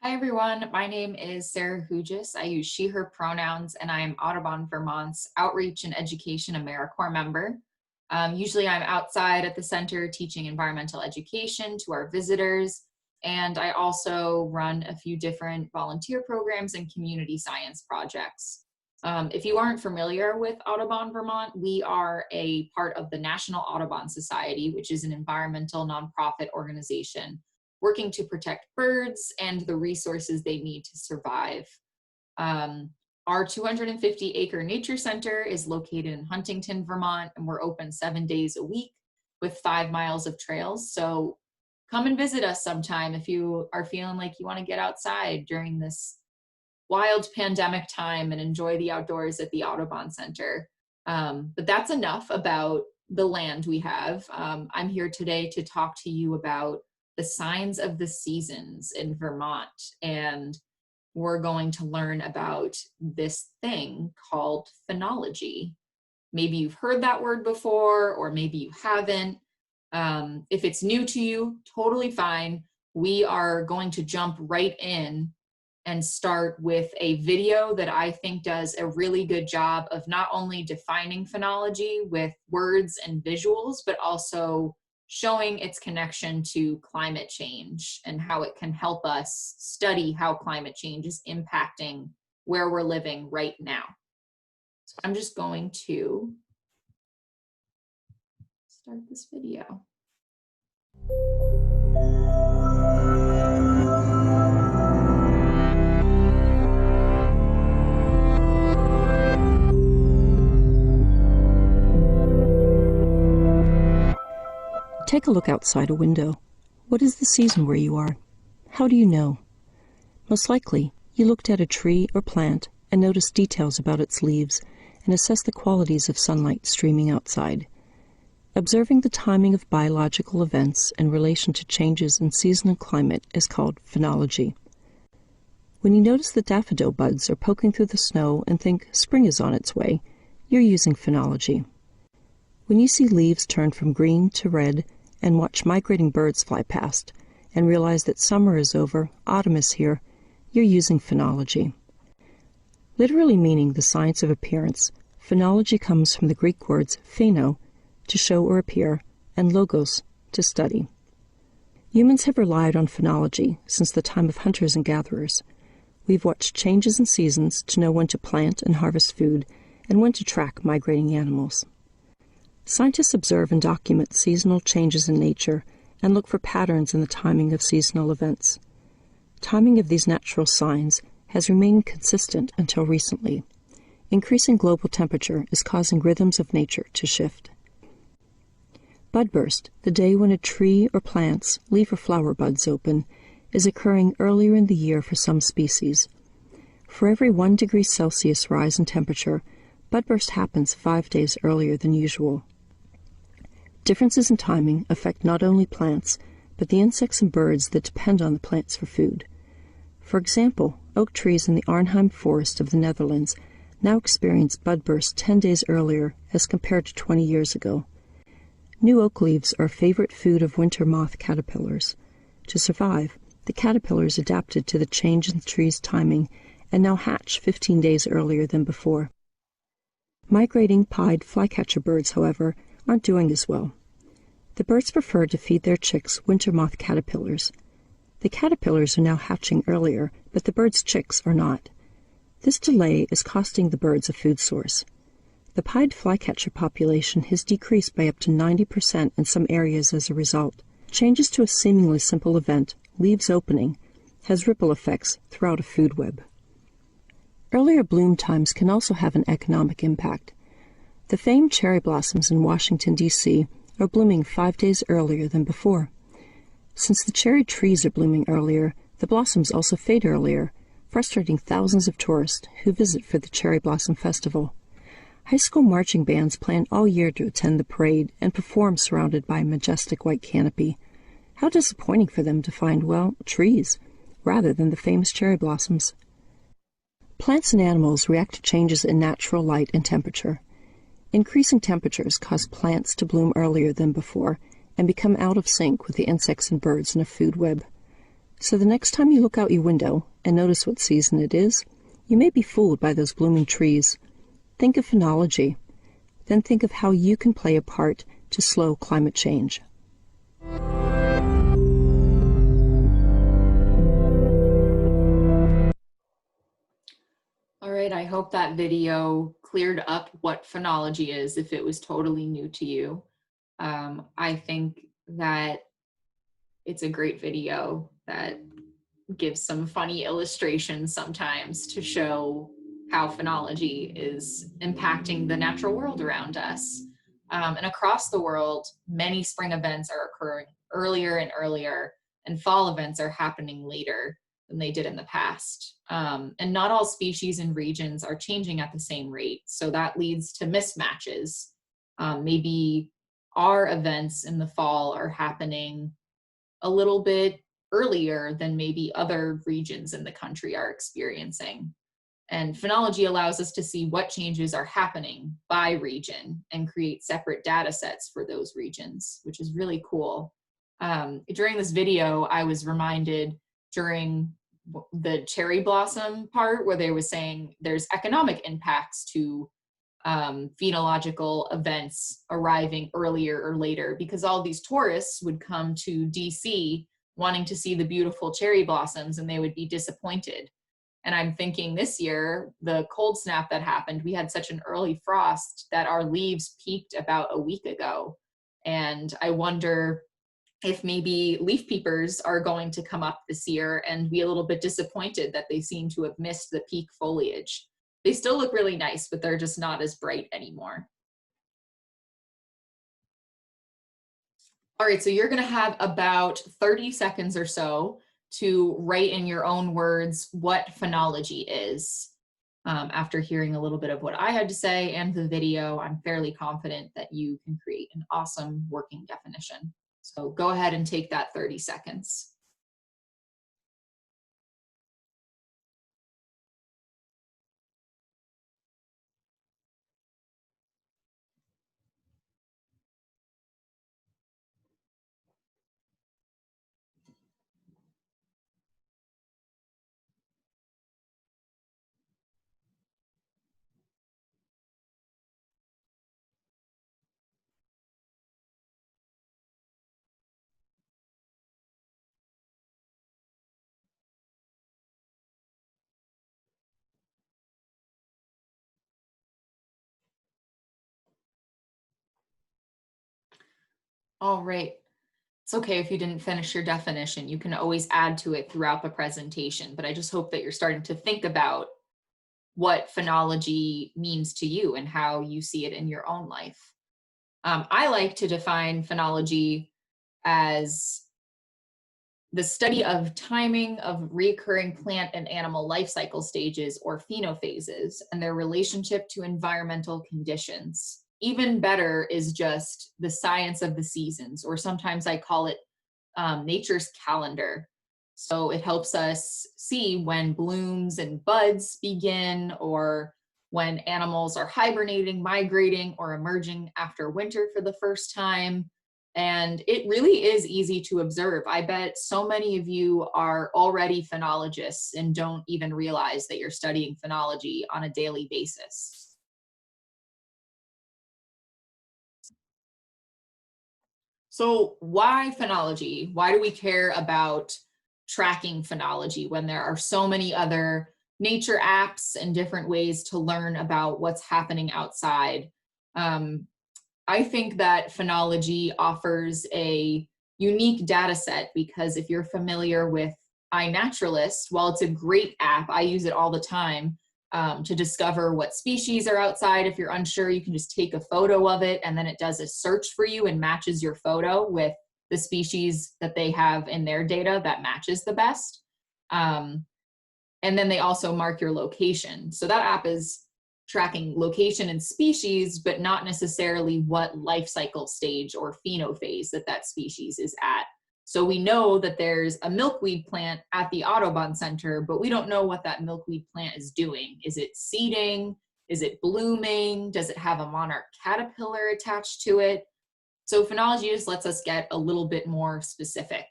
Hi everyone, my name is Sarah Hooghuis. I use she, her pronouns, and I am Audubon Vermont's Outreach and Education Americorps member. Usually I'm outside at the center teaching environmental education to our visitors, and I also run a few different volunteer programs and community science projects. If you aren't familiar with Audubon Vermont, we are a part of the National Audubon Society, which is an environmental nonprofit organization working to protect birds and the resources they need to survive. Our 250-acre nature center is located in Huntington, Vermont, and we're open 7 days a week with 5 miles of trails. So come and visit us sometime if you are feeling like you want to get outside during this wild pandemic time and enjoy the outdoors at the Audubon Center. But that's enough about the land we have. I'm here today to talk to you about the signs of the seasons in Vermont, and we're going to learn about this thing called phenology. Maybe you've heard that word before, or maybe you haven't. If it's new to you, totally fine. We are going to jump right in and start with a video that I think does a really good job of not only defining phenology with words and visuals, but also showing its connection to climate change and how it can help us study how climate change is impacting where we're living right now. So I'm just going to start this video. Take a look outside a window. What is the season where you are? How do you know? Most likely, you looked at a tree or plant and noticed details about its leaves and assessed the qualities of sunlight streaming outside. Observing the timing of biological events in relation to changes in season and climate is called phenology. When you notice the daffodil buds are poking through the snow and think spring is on its way, you're using phenology. When you see leaves turn from green to red and watch migrating birds fly past and realize that summer is over, autumn is here, you're using phenology. Literally meaning the science of appearance, phenology comes from the Greek words pheno, to show or appear, and logos, to study. Humans have relied on phenology since the time of hunters and gatherers. We've watched changes in seasons to know when to plant and harvest food and when to track migrating animals. Scientists observe and document seasonal changes in nature and look for patterns in the timing of seasonal events. Timing of these natural signs has remained consistent until recently. Increasing global temperature is causing rhythms of nature to shift. Budburst, the day when a tree or plant's leaf or flower buds open, is occurring earlier in the year for some species. For every 1 degree Celsius rise in temperature, budburst happens 5 days earlier than usual. Differences in timing affect not only plants, but the insects and birds that depend on the plants for food. For example, oak trees in the Arnhem forest of the Netherlands now experience budburst 10 days earlier as compared to 20 years ago. New oak leaves are a favorite food of winter moth caterpillars. To survive, the caterpillars adapted to the change in the tree's timing and now hatch 15 days earlier than before. Migrating pied flycatcher birds, however, aren't doing as well. The birds prefer to feed their chicks winter moth caterpillars. The caterpillars are now hatching earlier, but the birds' chicks are not. This delay is costing the birds a food source. The pied flycatcher population has decreased by up to 90% in some areas as a result. Changes to a seemingly simple event, leaves opening, has ripple effects throughout a food web. Earlier bloom times can also have an economic impact. The famed cherry blossoms in Washington, D.C. are blooming 5 days earlier than before. Since the cherry trees are blooming earlier, the blossoms also fade earlier, frustrating thousands of tourists who visit for the Cherry Blossom Festival. High school marching bands plan all year to attend the parade and perform surrounded by a majestic white canopy. How disappointing for them to find, well, trees, rather than the famous cherry blossoms. Plants and animals react to changes in natural light and temperature. Increasing temperatures cause plants to bloom earlier than before and become out of sync with the insects and birds in a food web. So the next time you look out your window and notice what season it is, you may be fooled by those blooming trees. Think of phenology. Then think of how you can play a part to slow climate change. All right, I hope that video cleared up what phenology is if it was totally new to you. I think that it's a great video that gives some funny illustrations sometimes to show how phenology is impacting the natural world around us. And across the world, many spring events are occurring earlier and earlier, and fall events are happening later than they did in the past. And not all species and regions are changing at the same rate, so that leads to mismatches. Maybe our events in the fall are happening a little bit earlier than maybe other regions in the country are experiencing. And phenology allows us to see what changes are happening by region and create separate data sets for those regions, which is really cool. During this video, I was reminded during the cherry blossom part where they were saying there's economic impacts to phenological events arriving earlier or later, because all these tourists would come to DC wanting to see the beautiful cherry blossoms and they would be disappointed. And I'm thinking this year, the cold snap that happened, we had such an early frost that our leaves peaked about a week ago. And I wonder if maybe leaf peepers are going to come up this year and be a little bit disappointed that they seem to have missed the peak foliage. They still look really nice, but they're just not as bright anymore. All right, so you're gonna have about 30 seconds or so to write in your own words what phenology is. After hearing a little bit of what I had to say and the video, I'm fairly confident that you can create an awesome working definition. So go ahead and take that 30 seconds. All right. It's okay if you didn't finish your definition. You can always add to it throughout the presentation, but I just hope that you're starting to think about what phenology means to you and how you see it in your own life. I like to define phenology as the study of timing of recurring plant and animal life cycle stages, or phenophases, and their relationship to environmental conditions. Even better is just the science of the seasons, or sometimes I call it nature's calendar. So it helps us see when blooms and buds begin, or when animals are hibernating, migrating, or emerging after winter for the first time. And it really is easy to observe. I bet so many of you are already phenologists and don't even realize that you're studying phenology on a daily basis. So why phenology? Why do we care about tracking phenology when there are so many other nature apps and different ways to learn about what's happening outside? I think that phenology offers a unique data set because if you're familiar with iNaturalist, while it's a great app, I use it all the time to discover what species are outside. If you're unsure, you can just take a photo of it and then it does a search for you and matches your photo with the species that they have in their data that matches the best. And then they also mark your location. So that app is tracking location and species, but not necessarily what life cycle stage or phenophase that species is at. So we know that there's a milkweed plant at the Audubon Center, but we don't know what that milkweed plant is doing. Is it seeding? Is it blooming? Does it have a monarch caterpillar attached to it? So phenology just lets us get a little bit more specific.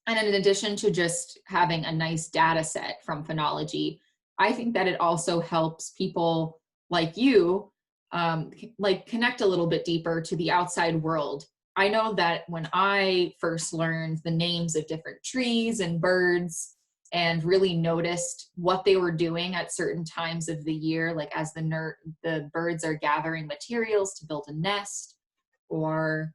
And in addition to just having a nice data set from phenology, I think that it also helps people like you like connect a little bit deeper to the outside world. I know that when I first learned the names of different trees and birds and really noticed what they were doing at certain times of the year, like as the birds are gathering materials to build a nest, or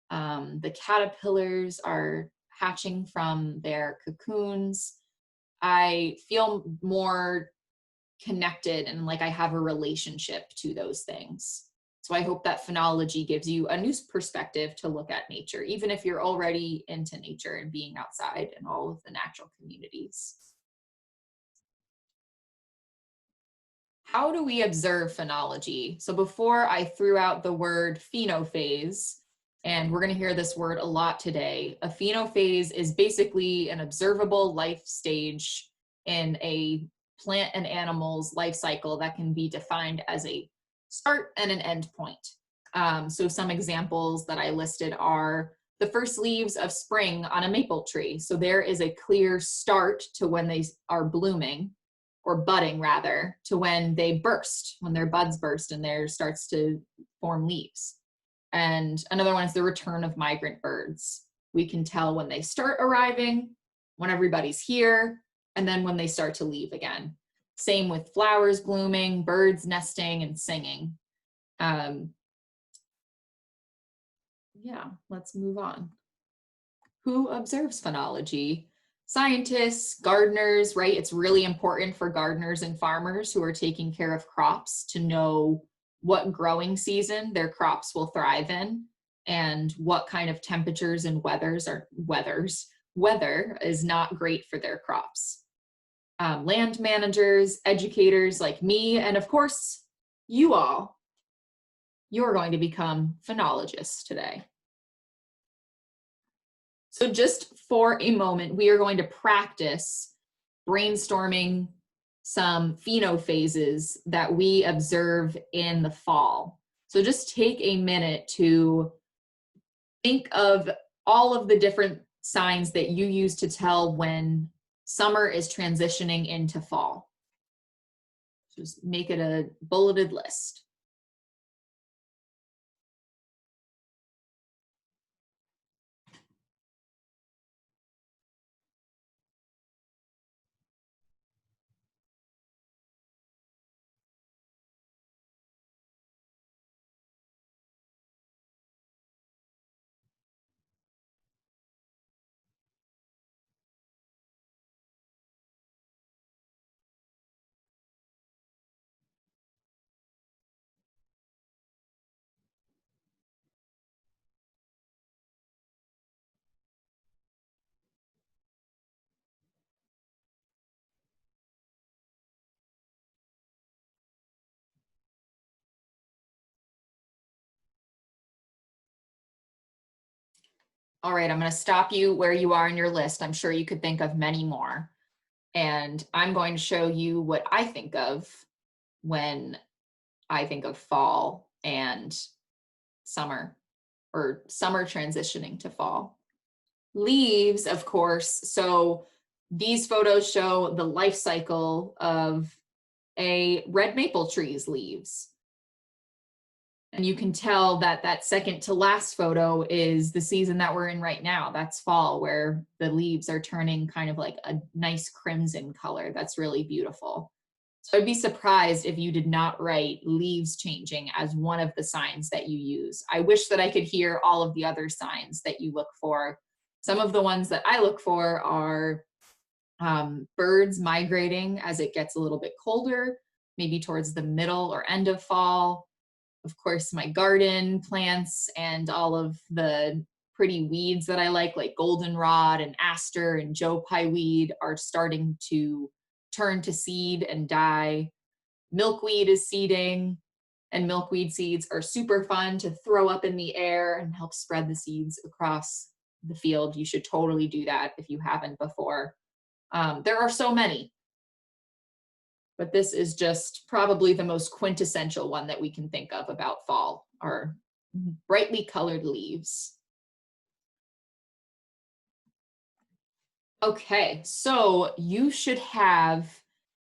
the caterpillars are hatching from their cocoons, I feel more connected and like I have a relationship to those things. So I hope that phenology gives you a new perspective to look at nature, even if you're already into nature and being outside in all of the natural communities. How do we observe phenology? So before I threw out the word phenophase, and we're going to hear this word a lot today, a phenophase is basically an observable life stage in a plant and animal's life cycle that can be defined as a start and an end point. So some examples that I listed are the first leaves of spring on a maple tree. So there is a clear start to when they are blooming, or budding rather, to when they burst, when their buds burst and there starts to form leaves. And another one is the return of migrant birds. We can tell when they start arriving, when everybody's here, and then when they start to leave again. Same with flowers blooming, birds nesting and singing. Yeah, let's move on. Who observes phenology? Scientists, gardeners, right? It's really important for gardeners and farmers who are taking care of crops to know what growing season their crops will thrive in and what kind of temperatures and weather is not great for their crops. Land managers, educators like me, and of course, you all, you're going to become phenologists today. So just for a moment, we are going to practice brainstorming some phenophases that we observe in the fall. So just take a minute to think of all of the different signs that you use to tell when summer is transitioning into fall. Just make it a bulleted list. All right, I'm going to stop you where you are in your list. I'm sure you could think of many more. And I'm going to show you what I think of when I think of fall and summer, or summer transitioning to fall. Leaves, of course. So these photos show the life cycle of a red maple tree's leaves. And you can tell that that second to last photo is the season that we're in right now. That's fall, where the leaves are turning kind of like a nice crimson color. That's really beautiful. So I'd be surprised if you did not write leaves changing as one of the signs that you use. I wish that I could hear all of the other signs that you look for. Some of the ones that I look for are birds migrating as it gets a little bit colder, maybe towards the middle or end of fall. Of course, my garden plants and all of the pretty weeds that I like goldenrod and aster and Joe Pye weed, are starting to turn to seed and die. Milkweed is seeding, and milkweed seeds are super fun to throw up in the air and help spread the seeds across the field. You should totally do that if you haven't before. There are so many, but this is just probably the most quintessential one that we can think of about fall, are brightly colored leaves. Okay, so you should have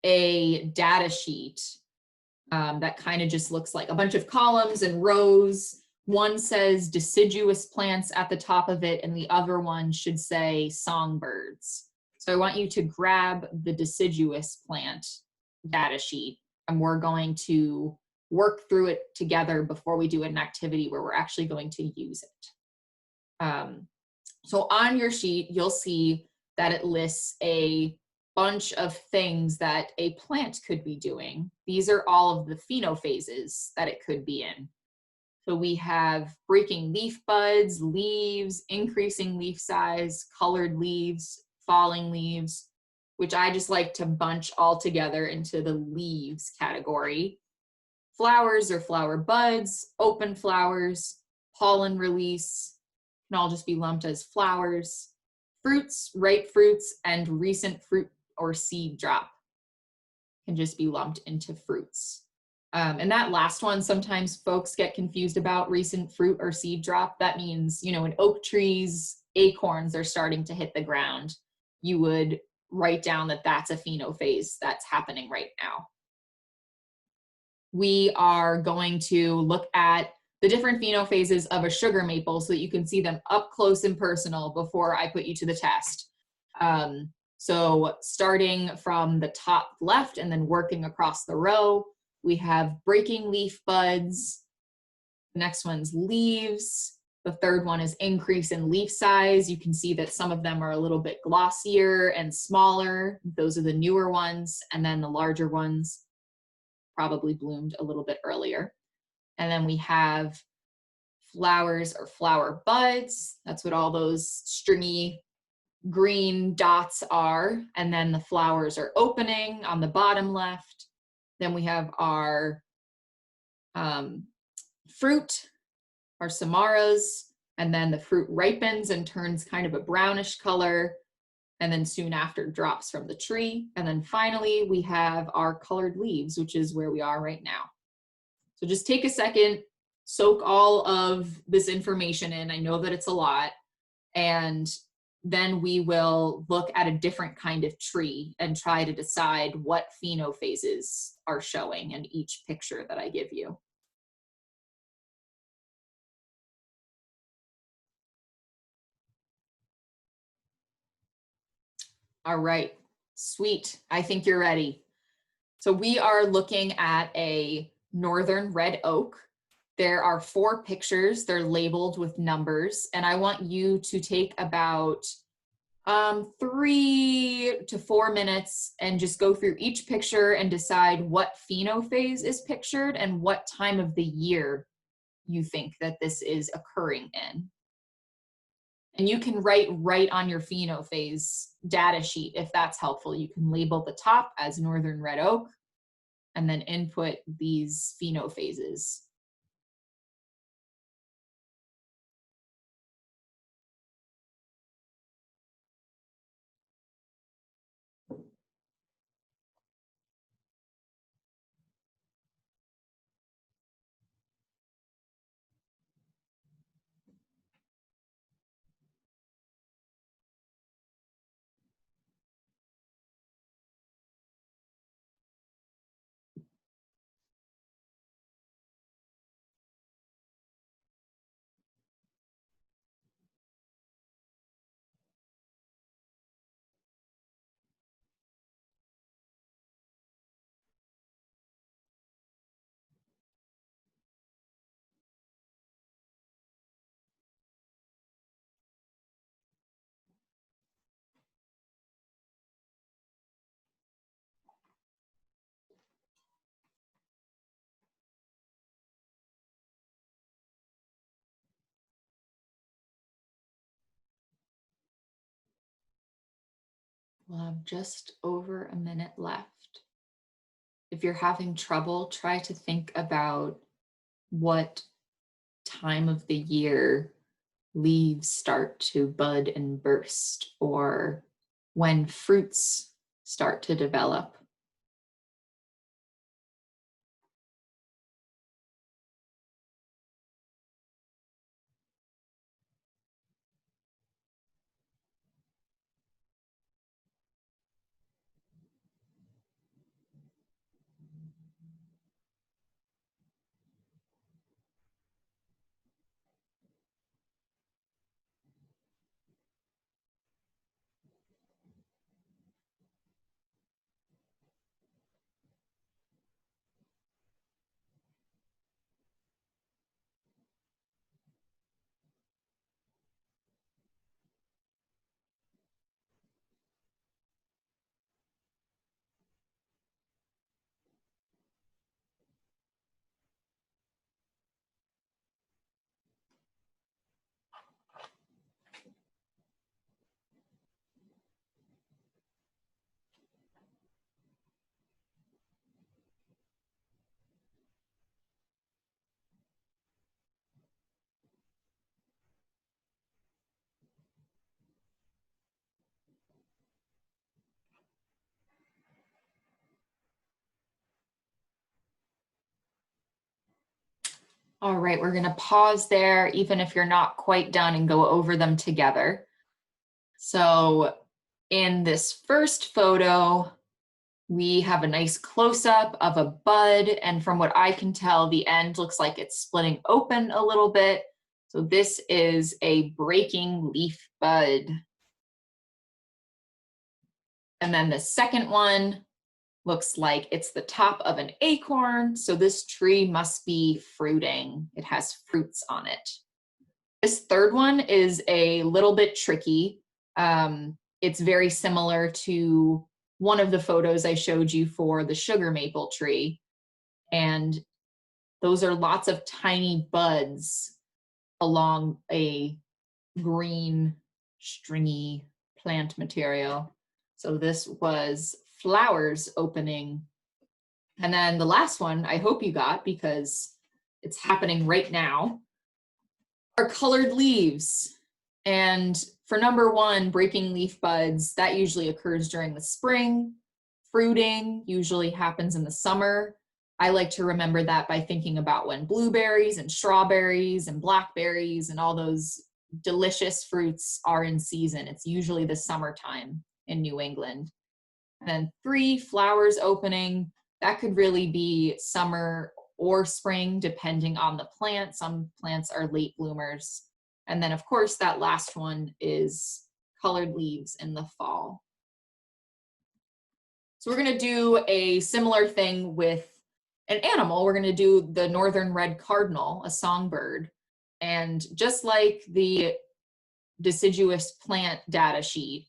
a data sheet that kind of just looks like a bunch of columns and rows. One says deciduous plants at the top of it, and the other one should say songbirds. So I want you to grab the deciduous plant data sheet, and we're going to work through it together before we do an activity where we're actually going to use it. So on your sheet, you'll see that it lists a bunch of things that a plant could be doing. These are all of the phenophases that it could be in. So we have breaking leaf buds, leaves, increasing leaf size, colored leaves, falling leaves, which I just like to bunch all together into the leaves category. Flowers or flower buds, open flowers, pollen release, can all just be lumped as flowers. Fruits, ripe fruits, and recent fruit or seed drop can just be lumped into fruits. And that last one, sometimes folks get confused about recent fruit or seed drop. That means, in oak trees, acorns are starting to hit the ground. You would write down that that's a phenophase that's happening right now. We are going to look at the different phenophases of a sugar maple so that you can see them up close and personal before I put you to the test. So starting from the top left and then working across the row, we have breaking leaf buds. The next one's leaves. The third one is increase in leaf size. You can see that some of them are a little bit glossier and smaller. Those are the newer ones. And then the larger ones probably bloomed a little bit earlier. And then we have flowers or flower buds. That's what all those stringy green dots are. And then the flowers are opening on the bottom left. Then we have our fruit, our samaras, and then the fruit ripens and turns kind of a brownish color, and then soon after drops from the tree. And then finally, we have our colored leaves, which is where we are right now. So just take a second, soak all of this information in. I know that it's a lot. And then we will look at a different kind of tree and try to decide what phenophases are showing in each picture that I give you. All right, sweet. I think you're ready. So we are looking at a northern red oak. There are 4 pictures. They're labeled with numbers, and I want you to take about 3 to 4 minutes and just go through each picture and decide what phenophase is pictured and what time of the year you think that this is occurring in. And you can write right on your phenophase data sheet if that's helpful. You can label the top as northern red oak and then input these phenophases. We'll have just over a minute left. If you're having trouble, try to think about what time of the year leaves start to bud and burst, or when fruits start to develop. All right, we're going to pause there, even if you're not quite done, and go over them together. So in this first photo, we have a nice close-up of a bud, and from what I can tell, the end looks like it's splitting open a little bit. So this is a breaking leaf bud. And then the second one looks like it's the top of an acorn. So this tree must be fruiting. It has fruits on it. This third one is a little bit tricky. It's very similar to one of the photos I showed you for the sugar maple tree. And those are lots of tiny buds along a green, stringy plant material. So this was flowers opening. And then the last one, I hope you got because it's happening right now, are colored leaves. And for number one, breaking leaf buds, that usually occurs during the spring. Fruiting usually happens in the summer. I like to remember that by thinking about when blueberries and strawberries and blackberries and all those delicious fruits are in season. It's usually the summertime in New England. And then 3, flowers opening. That could really be summer or spring, depending on the plant. Some plants are late bloomers. And then, of course, that last one is colored leaves in the fall. So we're going to do a similar thing with an animal. We're going to do the northern red cardinal, a songbird. And just like the deciduous plant data sheet,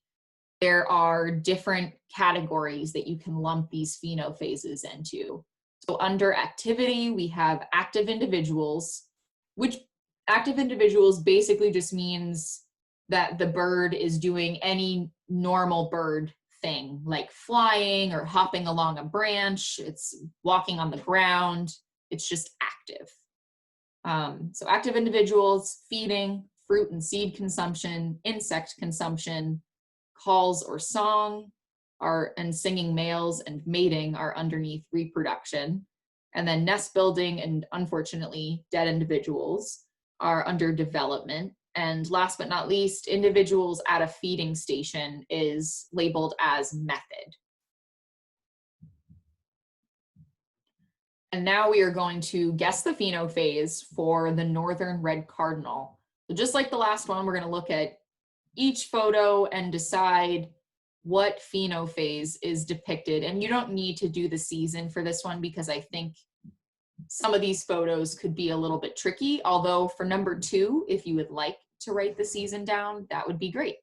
there are different categories that you can lump these phenophases into. So under activity, we have active individuals, which active individuals basically just means that the bird is doing any normal bird thing, like flying or hopping along a branch. It's walking on the ground. It's just active. So active individuals, feeding, fruit and seed consumption, insect consumption, calls or song and singing males and mating are underneath reproduction. And then nest building and unfortunately dead individuals are under development. And last but not least, individuals at a feeding station is labeled as method. And now we are going to guess the phenophase for the northern red cardinal. So just like the last one, we're going to look at each photo and decide what phenophase is depicted. And you don't need to do the season for this one because I think some of these photos could be a little bit tricky. Although for number 2, if you would like to write the season down, that would be great.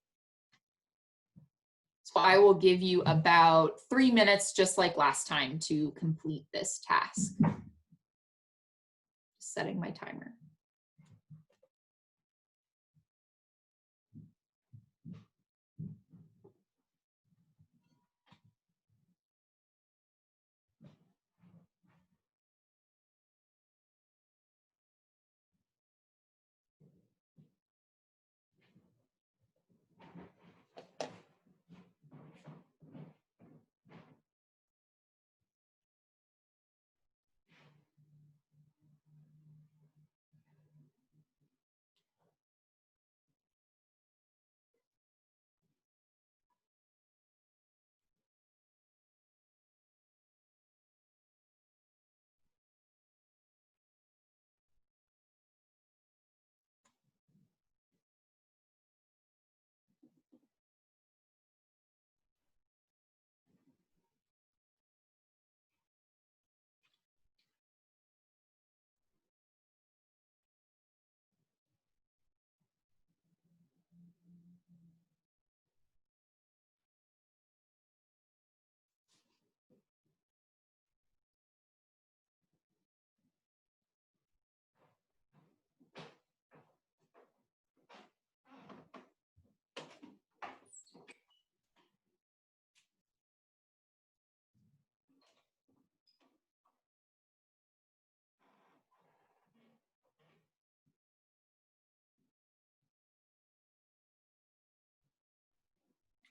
So I will give you about 3 minutes, just like last time, to complete this task. Just setting my timer.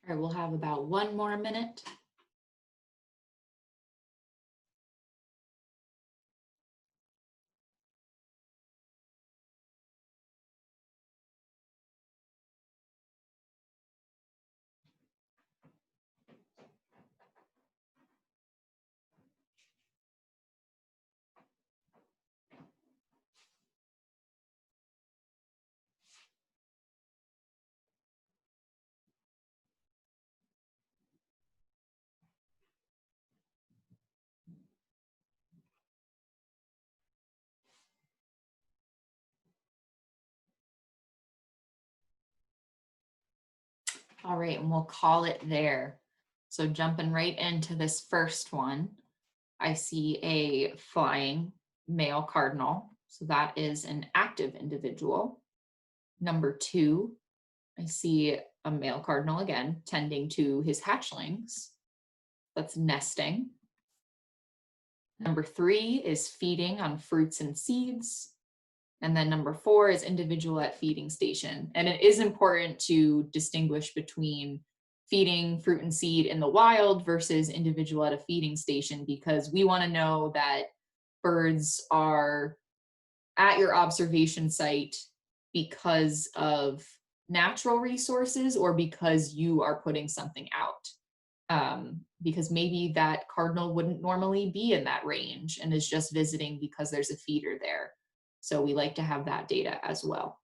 All right, we'll have about 1 more minute. All right, and we'll call it there. So jumping right into this first one, I see a flying male cardinal. So that is an active individual. Number 2, I see a male cardinal again, tending to his hatchlings. That's nesting. Number 3 is feeding on fruits and seeds. And then number 4 is individual at feeding station. And it is important to distinguish between feeding fruit and seed in the wild versus individual at a feeding station, because we want to know that birds are at your observation site because of natural resources or because you are putting something out. Because maybe that cardinal wouldn't normally be in that range and is just visiting because there's a feeder there. So we like to have that data as well.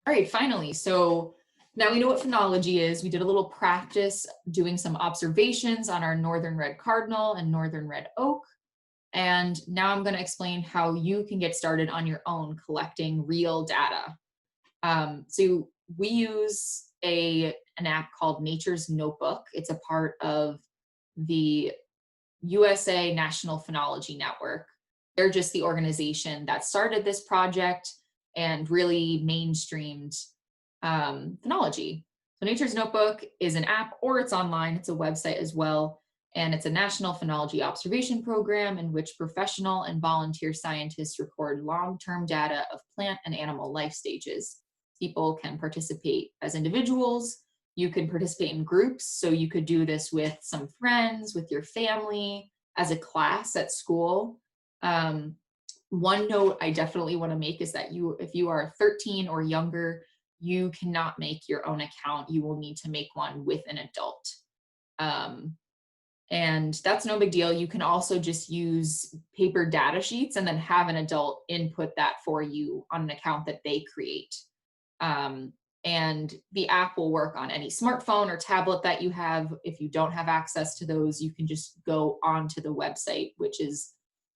All right, finally, so now we know what phenology is. We did a little practice doing some observations on our northern red cardinal and northern red oak. And now I'm going to explain how you can get started on your own collecting real data. So we use an app called Nature's Notebook. It's a part of the USA National Phenology Network. They're just the organization that started this project and really mainstreamed phenology. So Nature's Notebook is an app, or it's online, it's a website as well. And it's a national phenology observation program in which professional and volunteer scientists record long-term data of plant and animal life stages. People can participate as individuals. You can participate in groups. So you could do this with some friends, with your family, as a class at school. One note I definitely want to make is that if you are 13 or younger, you cannot make your own account. You will need to make one with an adult. And that's no big deal. You can also just use paper data sheets and then have an adult input that for you on an account that they create. And the app will work on any smartphone or tablet that you have. If you don't have access to those, you can just go onto the website, which is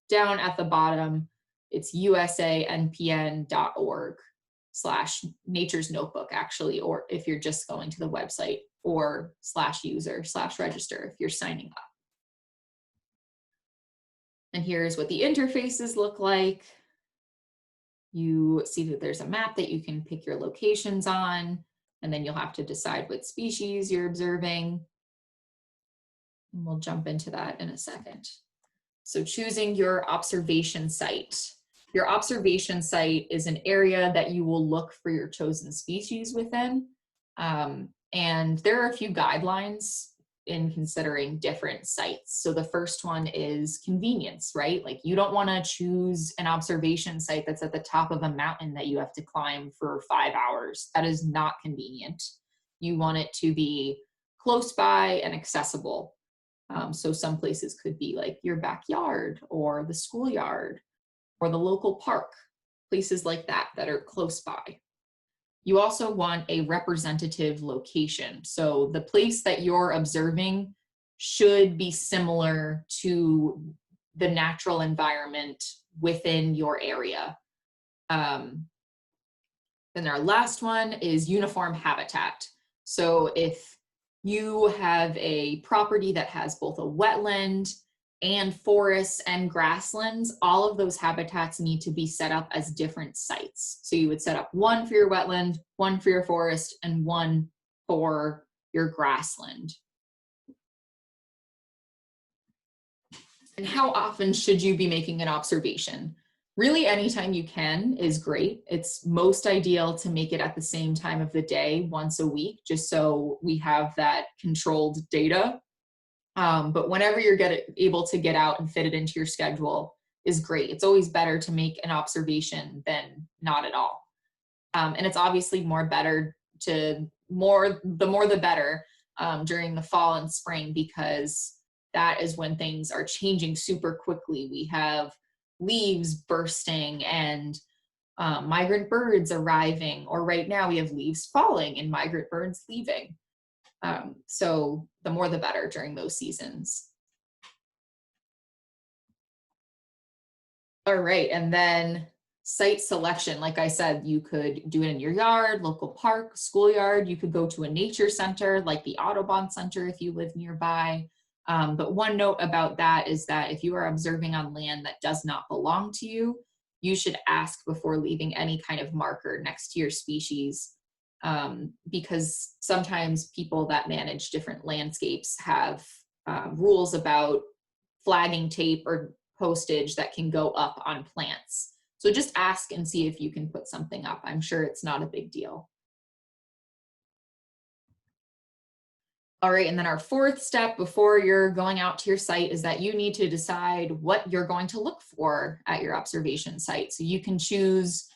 down at the bottom. It's usanpn.org/Nature's Notebook, actually, or if you're just going to the website, or /user/register if you're signing up. And here's what the interfaces look like. You see that there's a map that you can pick your locations on, and then you'll have to decide what species you're observing. And we'll jump into that in a second. So choosing your observation site. Your observation site is an area that you will look for your chosen species within. And there are a few guidelines in considering different sites. So the first one is convenience, right? Like you don't want to choose an observation site that's at the top of a mountain that you have to climb for 5 hours. That is not convenient. You want it to be close by and accessible. So some places could be like your backyard or the schoolyard or the local park, places like that that are close by. You also want a representative location. So the place that you're observing should be similar to the natural environment within your area. Then our last one is uniform habitat. So if you have a property that has both a wetland and forests and grasslands, all of those habitats need to be set up as different sites. So you would set up one for your wetland, one for your forest, and one for your grassland. And how often should you be making an observation? Really, anytime you can is great. It's most ideal to make it at the same time of the day once a week, just so we have that controlled data. But whenever you're able to get out and fit it into your schedule is great. It's always better to make an observation than not at all. And it's obviously the more the better during the fall and spring, because that is when things are changing super quickly. We have leaves bursting and migrant birds arriving, or right now we have leaves falling and migrant birds leaving. So the more the better during those seasons. All right, and then site selection. Like I said, you could do it in your yard, local park, schoolyard. You could go to a nature center like the Audubon Center if you live nearby. But one note about that is that if you are observing on land that does not belong to you, you should ask before leaving any kind of marker next to your species, because sometimes people that manage different landscapes have rules about flagging tape or postage that can go up on plants. So just ask and see if you can put something up. I'm sure it's not a big deal. All right, and then our fourth step before you're going out to your site is that you need to decide what you're going to look for at your observation site. So you can choose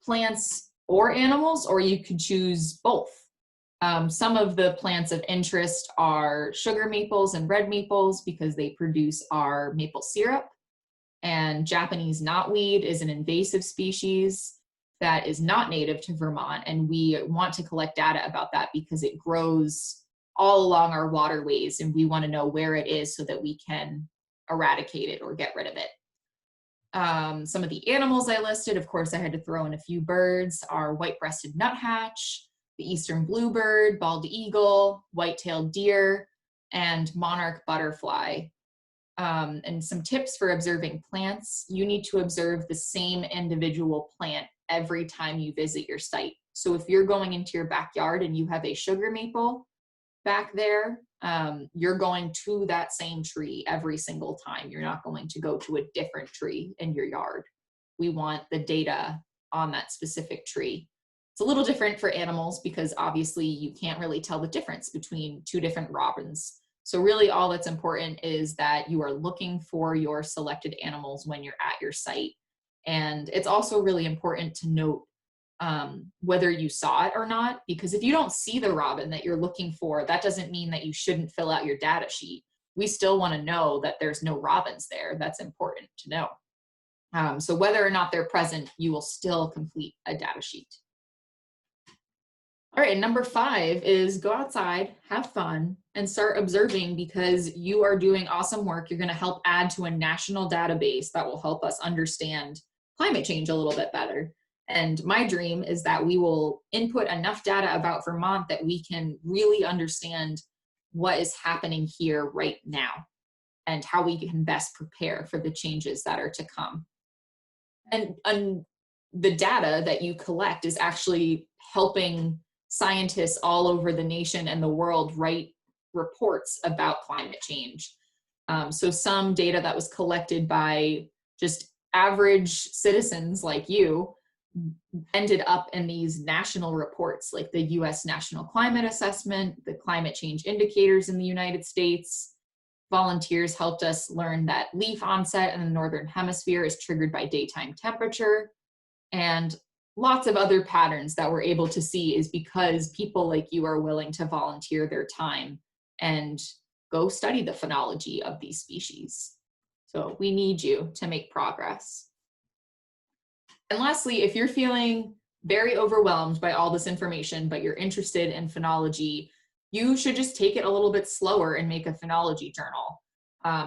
plants or animals, or you could choose both. Some of the plants of interest are sugar maples and red maples because they produce our maple syrup. And Japanese knotweed is an invasive species that is not native to Vermont. And we want to collect data about that because it grows all along our waterways, and we want to know where it is so that we can eradicate it or get rid of it. Some of the animals I listed, of course, I had to throw in a few birds, are white-breasted nuthatch, the eastern bluebird, bald eagle, white-tailed deer, and monarch butterfly. And some tips for observing plants: you need to observe the same individual plant every time you visit your site. So if you're going into your backyard and you have a sugar maple back there, you're going to that same tree every single time. You're not going to go to a different tree in your yard. We want the data on that specific tree. It's a little different for animals because obviously you can't really tell the difference between two different robins. So really all that's important is that you are looking for your selected animals when you're at your site. And it's also really important to note whether you saw it or not, because if you don't see the robin that you're looking for, that doesn't mean that you shouldn't fill out your data sheet. We still want to know that there's no robins there. That's important to know. So whether or not they're present, you will still complete a data sheet. All right, and number 5 is go outside, have fun, and start observing, because you are doing awesome work. You're going to help add to a national database that will help us understand climate change a little bit better. And my dream is that we will input enough data about Vermont that we can really understand what is happening here right now and how we can best prepare for the changes that are to come. And the data that you collect is actually helping scientists all over the nation and the world write reports about climate change. So some data that was collected by just average citizens like you ended up in these national reports, like the US National Climate Assessment, the climate change indicators in the United States. Volunteers helped us learn that leaf onset in the Northern Hemisphere is triggered by daytime temperature, and lots of other patterns that we're able to see is because people like you are willing to volunteer their time and go study the phenology of these species. So we need you to make progress. And lastly, if you're feeling very overwhelmed by all this information, but you're interested in phenology, you should just take it a little bit slower and make a phenology journal.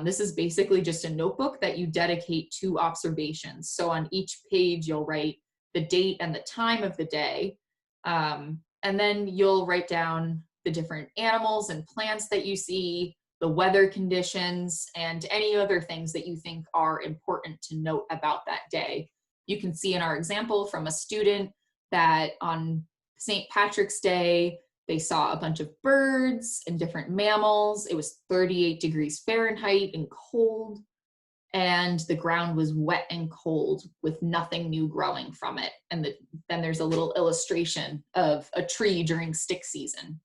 This is basically just a notebook that you dedicate to observations. So on each page, you'll write the date and the time of the day. And then you'll write down the different animals and plants that you see, the weather conditions, and any other things that you think are important to note about that day. You can see in our example from a student that on St. Patrick's Day, they saw a bunch of birds and different mammals. It was 38 degrees Fahrenheit and cold. and the ground was wet and cold with nothing new growing from it. And then there's a little illustration of a tree during stick season.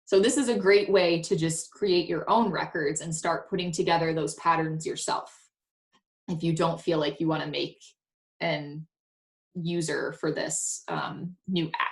So this is a great way to just create your own records and start putting together those patterns yourself if you don't feel like you want to make an user for this new app.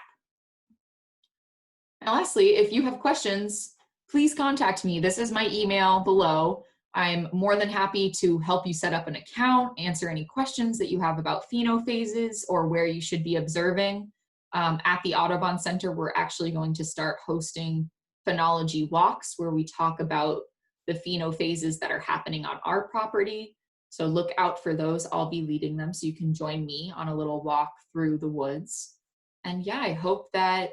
And lastly, if you have questions, please contact me. This is my email below. I'm more than happy to help you set up an account, answer any questions that you have about phenophases or where you should be observing. At the Audubon Center, we're actually going to start hosting phenology walks where we talk about the phenophases that are happening on our property. So look out for those. I'll be leading them, so you can join me on a little walk through the woods. And yeah, I hope that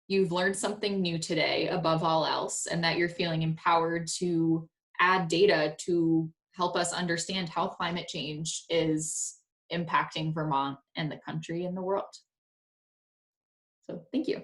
you've learned something new today above all else, and that you're feeling empowered to add data to help us understand how climate change is impacting Vermont and the country and the world. So thank you.